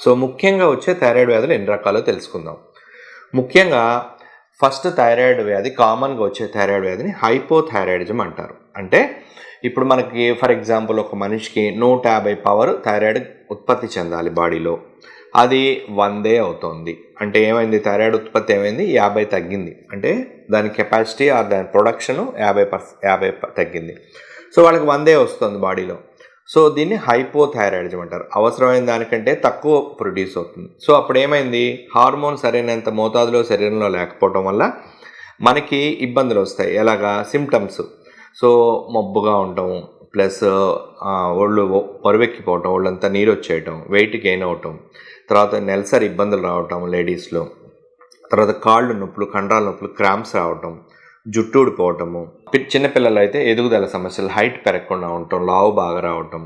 So ముఖ్యంగా వచ్చే thyroid వ్యాధులు ఎన్ని రకాలో తెలుసుకుందాం. ముఖ్యంగా ఫస్ట్ థైరాయిడ్ వ్యాధి, కామన్గా వచ్చే థైరాయిడ్ వ్యాధిని హైపోథైరాయిడిజం అంటారు. అంటే ఇప్పుడు మనకి ఫర్ ఎగ్జాంపుల్ ఒక మనిషికి 150 పవర్ థైరాయిడ్ ఉత్పత్తి చెందాలి బాడీలో, అది 100 అవుతుంది. అంటే ఏమైంది, థైరాయిడ్ ఉత్పత్తి ఏమైంది, 50 తగ్గింది. అంటే దాని కెపాసిటీ ఆర్ దాని ప్రొడక్షన్ 50 తగ్గింది. సో వాళ్ళకి 100 వస్తుంది బాడీలో. సో దీన్ని హైపోథైరాయిడిజం అంటారు. అవసరమైన దానికంటే తక్కువ ప్రొడ్యూస్ అవుతుంది. సో అప్పుడు ఏమైంది, హార్మోన్ సరైనంత మోతాదులో శరీరంలో లేకపోవడం వల్ల మనకి ఇబ్బందులు వస్తాయి. ఎలాగా, సిమ్టమ్స్. సో మబ్బుగా ఉండటం, ప్లస్ ఒళ్ళు పరువెక్కిపోవటం, ఒళ్ళంతా నీరు వచ్చేయటం, వెయిట్ గెయిన్ అవటం, తర్వాత నెలసరి ఇబ్బందులు రావటం లేడీస్లో, తర్వాత కాళ్ళు నొప్పులు, కండరాల నొప్పులు, క్రాంప్స్ రావటం, జుట్టు ఊడిపోవటము, చిన్నపిల్లలు అయితే ఎదుగుదల సమస్యలు, హైట్ పెరగకుండా ఉండటం, లావు బాగా రావటం,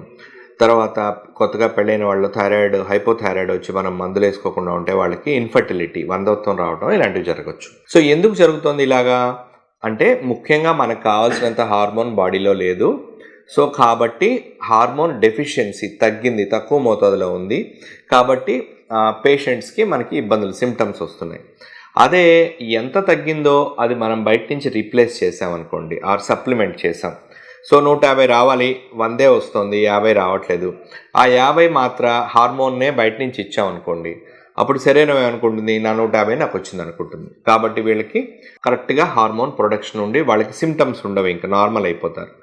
తర్వాత కొత్తగా పెళ్ళైన వాళ్ళు హైపోథైరాయిడ్ వచ్చి మనం మందులు వేసుకోకుండా ఉంటే వాళ్ళకి ఇన్ఫర్టిలిటీ, వందత్వం రావటం, ఇలాంటివి జరగచ్చు. సో ఎందుకు జరుగుతుంది ఇలాగా అంటే ముఖ్యంగా మనకు కావాల్సినంత హార్మోన్ బాడీలో లేదు. సో కాబట్టి హార్మోన్ డెఫిషియన్సీ తగ్గింది, తక్కువ మోతాదులో ఉంది. కాబట్టి పేషెంట్స్కి మనకి ఇబ్బందులు, సిమ్టమ్స్ వస్తున్నాయి. అదే ఎంత తగ్గిందో అది మనం బయట నుంచి రీప్లేస్ చేసామనుకోండి, ఆర్ సప్లిమెంట్ చేసాం. సో 150 రావాలి, 100 వస్తుంది, 50 రావట్లేదు. ఆ 50 మాత్ర హార్మోన్నే బయట నుంచి ఇచ్చామనుకోండి, అప్పుడు శరీరం ఏమనుకుంటుంది, నా 150 నాకు వచ్చింది అనుకుంటుంది. కాబట్టి వీళ్ళకి కరెక్ట్గా హార్మోన్ ప్రొడక్షన్ ఉండి వాళ్ళకి సిమ్టమ్స్ ఉండవు, ఇంకా నార్మల్ అయిపోతారు.